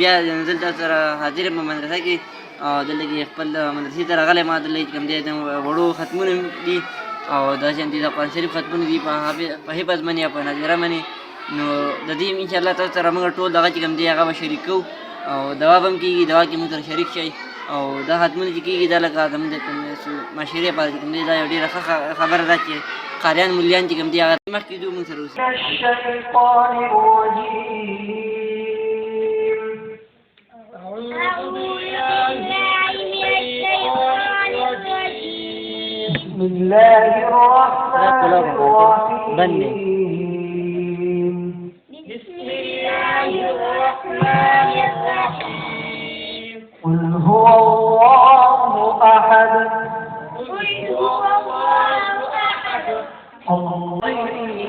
بیا دلته سره حاضر یم په مدرسه کې او دلته کې خپل مدرسې ته راغلی ما دلته چې کوم دی د وړو ختمونه دي او داسې د قرآن شریف ختمونه دي په حفظ منې او په نظیره منې. نو د دې انشاءالله تاسو سره موږ ټول دغه چې کوم دی هغه به شریک کوو او دوا به هم کېږي، دوا کې موږ سره شریک شئ. او دا ختمونه چې کېږي دا لکه زموږ د معاشرې په چې کوم دی دا یو ډېره ښه خبره ده چې قاریان ملیان چې کوم دي هغه مخکې دي موږ سره اوسي. بسم الله الرحمن الرحيم. بسم الله الرحمن الرحيم. قل هو الله أحد. قل هو الله أحد.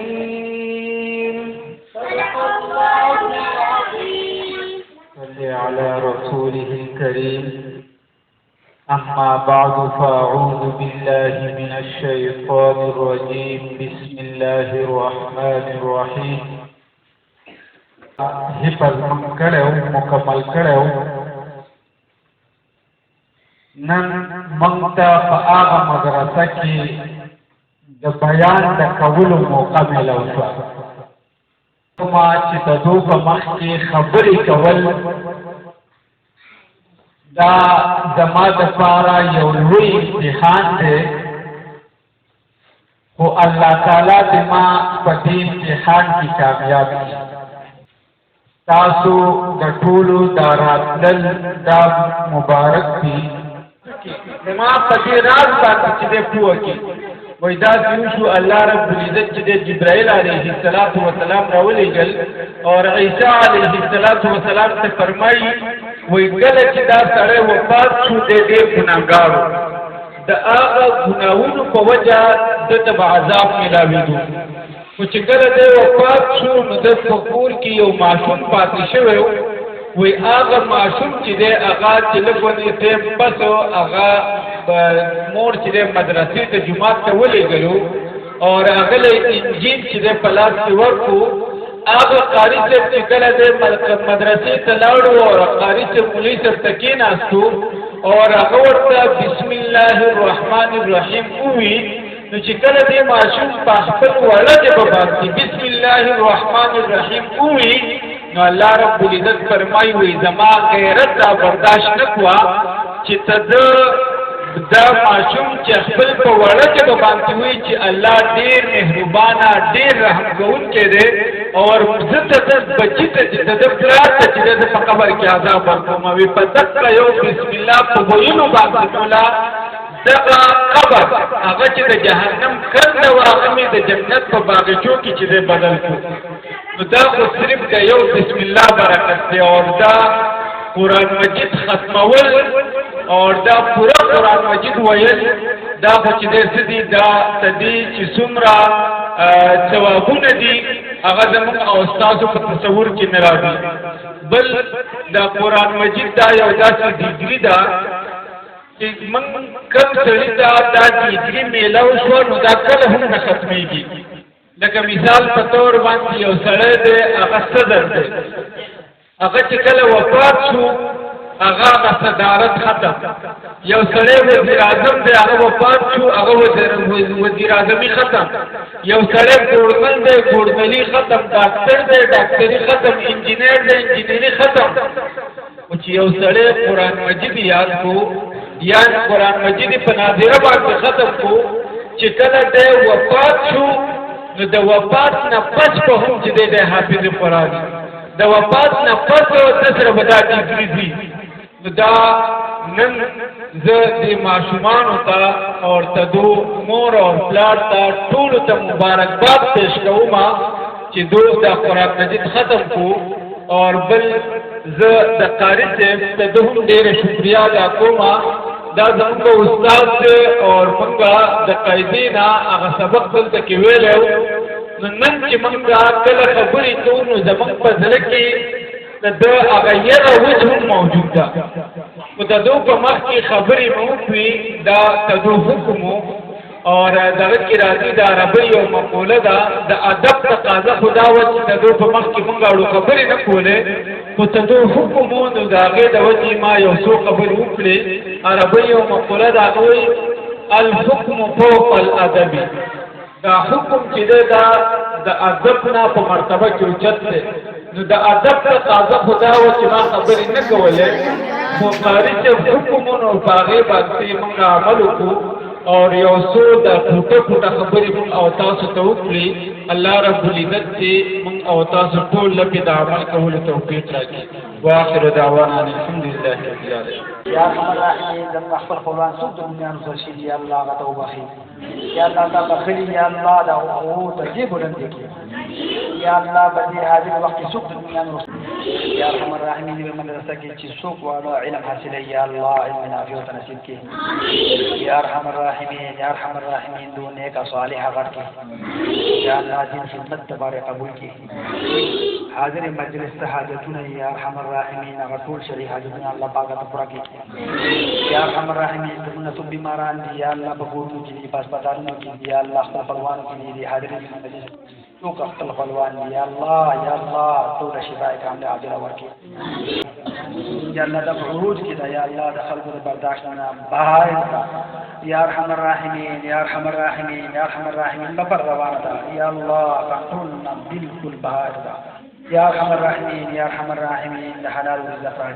الرحيم. صدق الله العظيم. صل على رسوله الكريم. أما بعد فأعوذ بالله من الشيطان الرجيم. بسم الله الرحمن الرحيم. حفظ منکڑیو مکمل کڑیو نن منگتا پا آغا مدرسه کی د بیان د کولو موقع ملو شو. ما چې د دو په مخ کې خبرې کول دا زما دپاره یو لوی امتحان دی، خو الله تعالی دې ما په دې امتحان کې کامیاب کړي. تاسو د ټولو دا راتلل دا مبارک دي. ما په دې راز باندې چې دې پوه کړي وای دا شو الله رب العزت چې جبرائیل علیه السلام راولېږل او عیسی علیه السلام ته فرمایي وای کله چې دا سړی وفات شو د ډېر ګناهګارو د هغه ګناهونو په وجه دته به عذاب میلاوېدو، خو چې کله دی وفات شو نو د په کور کې یو ماشوم پاتې شوی وای هغه ماشوم چې دی هغه چې لږ ونې ټیم پس هغه مور چې دی مدرسې ته جومات ته ولېږلو او هغه انجیل چې دی په لاس کې ورکړو. هغه قاري صاحب چې کله دی مدرسې ته لاړو او قاري صاحب مولوي صاحب ته کېناستو او هغه ورته بسم الله الرحمن الرحیم ووي، نو چې کله دی ماشوم په خپل وړه ژبه باندې بسم الله الرحمن الرحیم ووي نو الله رب العزت فرمایي وایي زما غیرت را برداشت نه کړه چې ته دا ماشوم چې خپل په وړه ژبه باندې وایي چې الله ډېر مهربانه ډېر رحم کوونکی دی او زه ته د بچي ته چې د پلار ته چې د په قبر کې عذاب ورکوم وي په دقه یو بسم الله په ویلو باندې مولا دغه قبر هغه چې د جهنم کنده و هغه مې د جنت په باغچو کې چې دی بدل کړو. نو دا خو صرف د یو بسم الله برکت دی او دا قرآن مجید ختمول او دا پورا قرآن مجید ویل دا خو چې دی څه دي دا دې چې څومره ثوابونه دي هغه زموږ او ستاسو په تصور کې نه راځي. بل دا قرآن مجید دا یو داسې ډیګري ده چې موږ کوم سړي ته دا ډیګري میلاو شو نو دا کله هم نه ختمېږي. لکه مثال په طور باندې یو سړی دی هغه صدر دی، هغه چې کله وفات شو هغه صدارت ختم. یو سړی وزیر اعظم دی هغه وفات شو هغه وزیر اعظمي ختم. یو سړی ګورنل دی ګورنلي ختم، ډاکټر دی ډاکټري ختم، انجینر دی انجینري ختم. او چې یو سړی قرآن مجید یاد کو یا قرآن مجید په ناظره باندې ختم کو چې کله دی وفات شو نو د وفات نه پس په هم چې دی حافظ قرآن د وفات نه پس د سره به دا ډیګري ځي. نو دا نن زه دې ماشومانو ته او تدو مور او پلار ته ټولو ته مبارکباد پیش کوم چې دوی دا قرآن مجید ختم کو. اور بل زه د قاري صاحب ته هم ډېره شکریا ادا کوم، دا زموږ استاد دی او موږ د قاعدې نه هغه سبق دلته کې ویلی نو نن چې موږ کله خبرې کوو نو زموږ په زړه کې د ده هغه یغه وجه هم موجود ده، خو د دو په مخ کې خبرې مو وکړي دا د دو حکم اور دغه کې راځي د عربی او مقوله ده د ادب تقاضا خدا و چې د دوی په مخ کې مونږ اړو خبرې نه کولې خو ته دوی حکمونو د هغې د وجې ما یو څو خبرې وکړې عربی او مقوله ده دوی الحکم فوق الادب دا حکم چې دی دا د ادب نه په مرتبه کې اوچت دی نو د ادب تقاضا خدا و چې ما خبرې نه کولې خو قاري چې حکمونو په هغې باندې مونږ عمل وکړو اور یو څو د ټوټه ټوټه خبرې مونږ او تاسو ته وکړي الله رب العزت دې مونږ او تاسو ټول لپاره د عمل کولو توفیق راکړي واخر دعوانا الحمد لله رب العالمين یا ارحم الراحمین زموږ خپل خپلوان څوک د دنیا نه شي یا الله هغه ته وبخي یا الله تا بخلي یا الله دا او ته دې بلند کړي یا الله بدی حاضر وخت څوک د دنیا نه یا ارحم الراحمین دې مدرسه کې چې څوک والا علم حاصل یا الله علم نافع او نصیب کړي یا ارحم الراحمین یا ارحم الراحمین دو نیک صالح غړ کړي یا الله دې خدمت تبارک قبول کړي حاضر مجلس ته حاجتونه یا ارحم الراحمین هغه ټول شری حاجتونه الله پاک ته پوره کړي یا ارحم الراحمین دغه ټول بیماران دي یا الله په کورونو کې دي په هسپتالونو کې دي یا الله خپل خپلوانو کې دي حاضرین مجلس ټول خپل خپلوان دي یا الله ټول شفاء کامله عاجله ورکړي یا الله د عروج کې دا یا الله د خلکو د برداشت نه بهر یا ارحم الراحمین یا ارحم الراحمین یا ارحم الراحمین ببر روانه ده یا الله کنټرول نه بالکل بهر ده یا ارحم الراحمین یا ارحم الراحمین د حلال رزق